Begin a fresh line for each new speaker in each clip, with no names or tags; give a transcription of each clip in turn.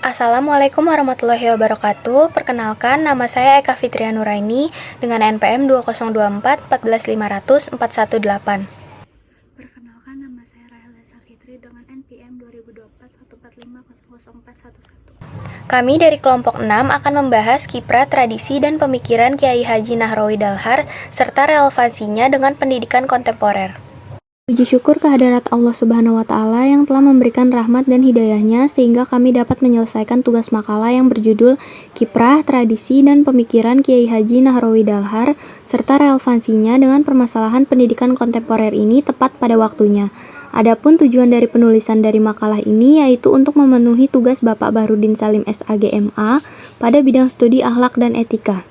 Assalamualaikum warahmatullahi wabarakatuh. Perkenalkan, nama saya Eka Fitria Nuraini dengan NPM 2024 14500 418.
Perkenalkan, nama saya Rahel Esa Fitri dengan NPM 2024 14500 411.
Kami dari kelompok 6 akan membahas kiprah, tradisi, dan pemikiran Kiai Haji Nahrawi Dalhar serta relevansinya dengan pendidikan kontemporer.
Puji syukur kehadirat Allah Subhanahu wa Ta'ala yang telah memberikan rahmat dan hidayahnya sehingga kami dapat menyelesaikan tugas makalah yang berjudul Kiprah, Tradisi, dan Pemikiran Kiai Haji Nahrawi Dalhar serta relevansinya dengan permasalahan pendidikan kontemporer ini tepat pada waktunya. Adapun tujuan dari penulisan dari makalah ini yaitu untuk memenuhi tugas Bapak Bahrudin Salim SAG MA pada bidang studi akhlak dan etika.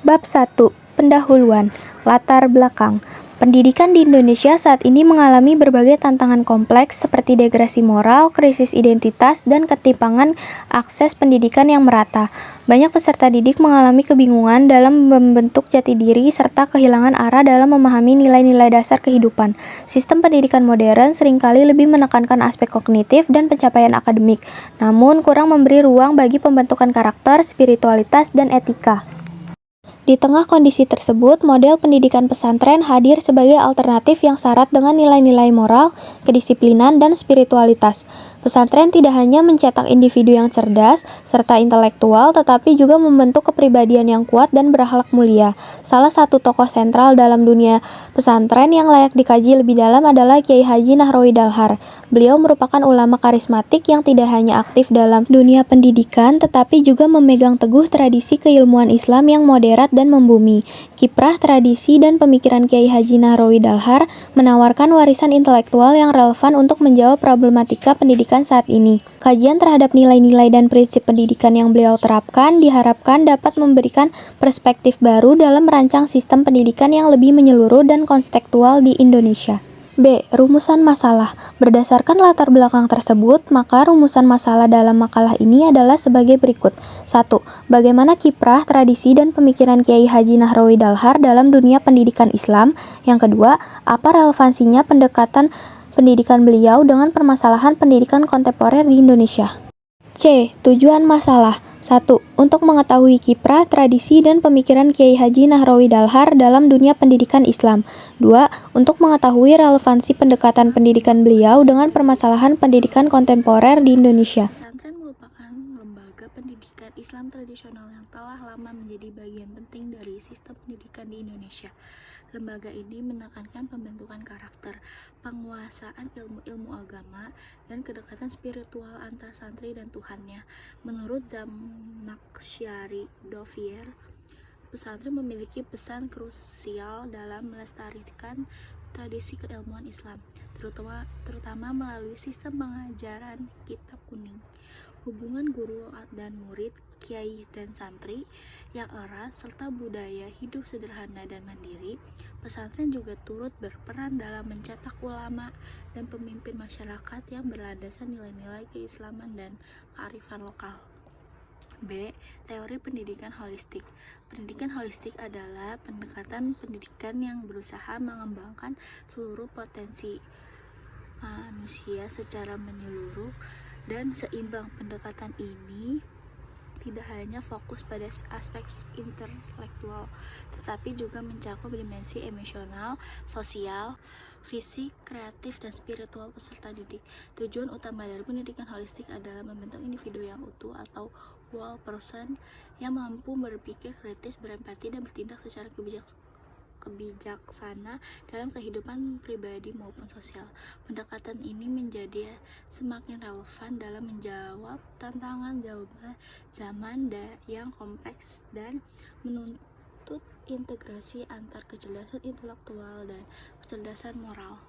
Bab 1. Pendahuluan. Latar belakang. Pendidikan di Indonesia saat ini mengalami berbagai tantangan kompleks seperti degradasi moral, krisis identitas, dan ketimpangan akses pendidikan yang merata. Banyak peserta didik mengalami kebingungan dalam membentuk jati diri serta kehilangan arah dalam memahami nilai-nilai dasar kehidupan. Sistem pendidikan modern seringkali lebih menekankan aspek kognitif dan pencapaian akademik, namun kurang memberi ruang bagi pembentukan karakter, spiritualitas, dan etika. Di tengah kondisi tersebut, model pendidikan pesantren hadir sebagai alternatif yang syarat dengan nilai-nilai moral, kedisiplinan, dan spiritualitas. Pesantren tidak hanya mencetak individu yang cerdas serta intelektual, tetapi juga membentuk kepribadian yang kuat dan berakhlak mulia. Salah satu tokoh sentral dalam dunia pesantren yang layak dikaji lebih dalam adalah Kiai Haji Nahrawi Dalhar. Beliau merupakan ulama karismatik yang tidak hanya aktif dalam dunia pendidikan, tetapi juga memegang teguh tradisi keilmuan Islam yang moderat dan membumi. Kiprah, tradisi, dan pemikiran Kiai Haji Nahrawi Dalhar menawarkan warisan intelektual yang relevan untuk menjawab problematika pendidikan saat ini. Kajian terhadap nilai-nilai dan prinsip pendidikan yang beliau terapkan diharapkan dapat memberikan perspektif baru dalam merancang sistem pendidikan yang lebih menyeluruh dan kontekstual di Indonesia. B. Rumusan masalah. Berdasarkan latar belakang tersebut, maka rumusan masalah dalam makalah ini adalah sebagai berikut. 1. Bagaimana kiprah, tradisi, dan pemikiran Kiai Haji Nahrawi Dalhar dalam dunia pendidikan Islam? Yang kedua, apa relevansinya pendekatan pendidikan beliau dengan permasalahan pendidikan kontemporer di Indonesia? C. Tujuan masalah. 1. Untuk mengetahui kiprah, tradisi, dan pemikiran Kiai Haji Nahrawi Dalhar dalam dunia pendidikan Islam. 2. Untuk mengetahui relevansi pendekatan pendidikan beliau dengan permasalahan pendidikan kontemporer di Indonesia.
Pesantren merupakan lembaga pendidikan Islam tradisional yang telah lama menjadi bagian penting dari sistem pendidikan di Indonesia. Lembaga ini menekankan pembentukan karakter, penguasaan ilmu-ilmu agama, dan kedekatan spiritual antar santri dan Tuhannya. Menurut Zamaksyari Dovier, pesantren memiliki pesan krusial dalam melestarikan tradisi keilmuan Islam, terutama melalui sistem pengajaran kitab kuning. Hubungan guru dan murid, kiai dan santri yang erat, serta budaya hidup sederhana dan mandiri. Pesantren juga turut berperan dalam mencetak ulama dan pemimpin masyarakat yang berlandasan nilai-nilai keislaman dan kearifan lokal. B. Teori pendidikan holistik. Pendidikan holistik adalah pendekatan pendidikan yang berusaha mengembangkan seluruh potensi manusia secara menyeluruh dan seimbang. Pendekatan ini tidak hanya fokus pada aspek intelektual, tetapi juga mencakup dimensi emosional, sosial, fisik, kreatif, dan spiritual peserta didik. Tujuan utama dari pendidikan holistik adalah membentuk individu yang utuh atau whole person yang mampu berpikir kritis, berempati, dan bertindak secara kebijaksana dalam kehidupan pribadi maupun sosial. Pendekatan ini menjadi semakin relevan dalam menjawab tantangan zaman yang kompleks dan menuntut integrasi antar kecerdasan intelektual dan kecerdasan moral.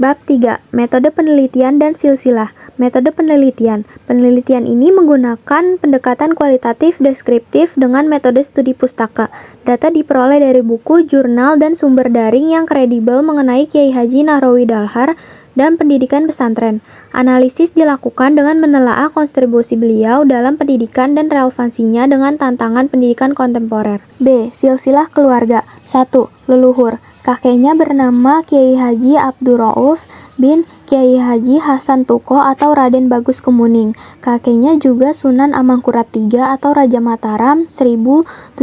Bab 3. Metode penelitian dan silsilah. Metode penelitian. Penelitian ini menggunakan pendekatan kualitatif deskriptif dengan metode studi pustaka. Data diperoleh dari buku, jurnal, dan sumber daring yang kredibel mengenai Kiai Haji Nahrawi Dalhar dan pendidikan pesantren. Analisis dilakukan dengan menelaah kontribusi beliau dalam pendidikan dan relevansinya dengan tantangan pendidikan kontemporer. B. Silsilah keluarga. 1. Leluhur. Kakeknya bernama Kiai Haji Abdurrauf bin Kiai Haji Hasan Tuko atau Raden Bagus Kemuning. Kakeknya juga Sunan Amangkurat III atau Raja Mataram 1703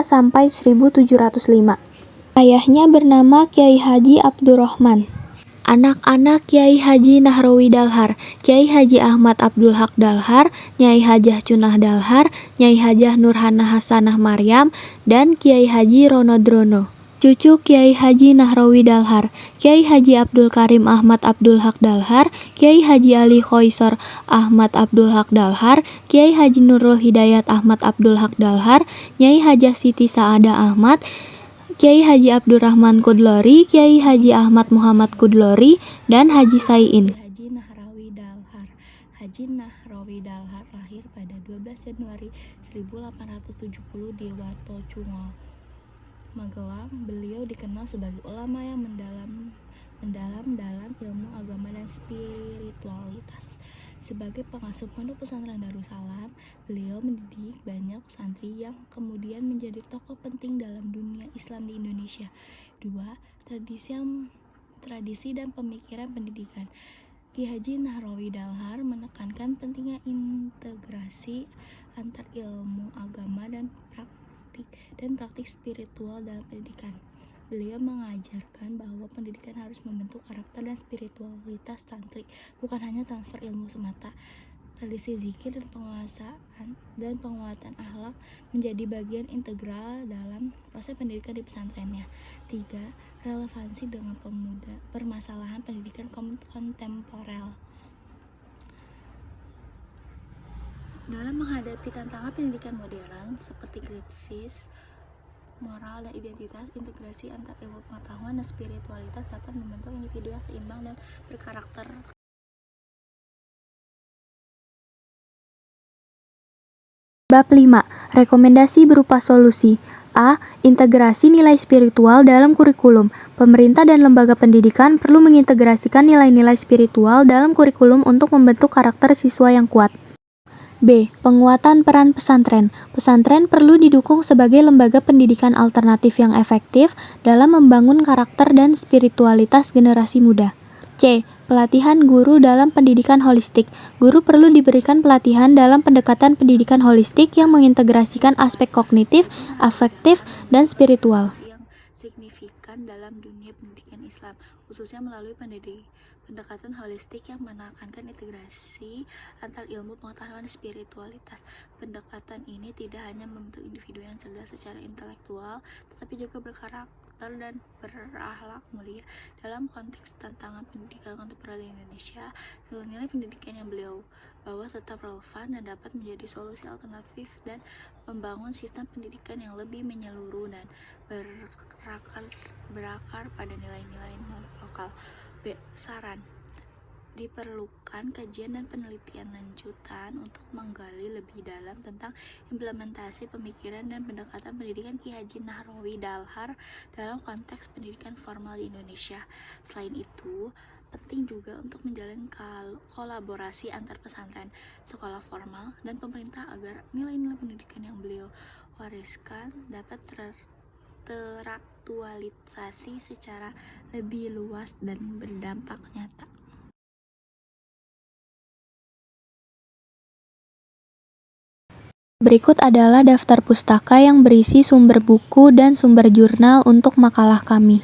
sampai 1705. Ayahnya bernama Kiai Haji Abdurrahman. Anak-anak Kiai Haji Nahrawi Dalhar, Kiai Haji Ahmad Abdul Haq Dalhar, Nyai Hajah Cunah Dalhar, Nyai Hajah Nurhana Hasanah Maryam, dan Kiai Haji Ronodrono. Cucu Kiai Haji Nahrawi Dalhar, Kiai Haji Abdul Karim Ahmad Abdul Haq Dalhar, Kiai Haji Ali Khoisor Ahmad Abdul Haq Dalhar, Kiai Haji Nurul Hidayat Ahmad Abdul Haq Dalhar, Nyai Hajah Siti Saada Ahmad, Kiai Haji Abdurrahman Kudlori, Kiai Haji Ahmad Muhammad Kudlori, dan Haji Saiin.
Haji Nahrawi Dalhar. Haji Nahrawi Dalhar lahir pada 12 Januari 1870 di Watocungo, Magelang. Beliau dikenal sebagai ulama yang mendalam dalam ilmu agama dan spiritualitas. Sebagai pengasuh pondok pesantren Darussalam, beliau mendidik banyak santri yang kemudian menjadi tokoh penting dalam dunia Islam di Indonesia. 2. Tradisi dan pemikiran pendidikan. Ki Haji Nahrawi Dalhar menekankan pentingnya integrasi antar ilmu agama dan praktik spiritual dalam pendidikan. Beliau mengajarkan bahwa pendidikan harus membentuk karakter dan spiritualitas santri, bukan hanya transfer ilmu semata. Tradisi zikir dan penguatan akhlak menjadi bagian integral dalam proses pendidikan di pesantrennya. 3. Relevansi dengan permasalahan pendidikan kontemporer. Dalam menghadapi tantangan pendidikan modern seperti krisis moral dan identitas, integrasi antar ilmu pengetahuan dan spiritualitas dapat membentuk individu yang seimbang dan berkarakter.
Bab 5. Rekomendasi berupa solusi. A. Integrasi nilai spiritual dalam kurikulum. Pemerintah dan lembaga pendidikan perlu mengintegrasikan nilai-nilai spiritual dalam kurikulum untuk membentuk karakter siswa yang kuat. B. Penguatan peran pesantren. Pesantren perlu didukung sebagai lembaga pendidikan alternatif yang efektif dalam membangun karakter dan spiritualitas generasi muda. C. Pelatihan guru dalam pendidikan holistik. Guru perlu diberikan pelatihan dalam pendekatan pendidikan holistik yang mengintegrasikan aspek kognitif, afektif, dan spiritual.
Yang signifikan dalam dunia pendidikan Islam, khususnya melalui pendekatan holistik yang menekankan integrasi antar ilmu pengetahuan dan spiritualitas. Pendekatan ini tidak hanya membentuk individu yang cerdas secara intelektual, tetapi juga berkarakter dan berakhlak mulia. Dalam konteks tantangan pendidikan kontemporer di Indonesia, nilai-nilai pendidikan yang beliau bawa tetap relevan dan dapat menjadi solusi alternatif dan membangun sistem pendidikan yang lebih menyeluruh dan berakar pada nilai-nilai lokal. B. Saran. Diperlukan kajian dan penelitian lanjutan untuk menggali lebih dalam tentang implementasi pemikiran dan pendekatan pendidikan Ki Haji Nahrawi Dalhar dalam konteks pendidikan formal di Indonesia. Selain itu, penting juga untuk menjalin kolaborasi antar pesantren, sekolah formal, dan pemerintah agar nilai-nilai pendidikan yang beliau wariskan dapat teraktualisasi secara lebih luas dan berdampak nyata.
Berikut adalah daftar pustaka yang berisi sumber buku dan sumber jurnal untuk makalah kami.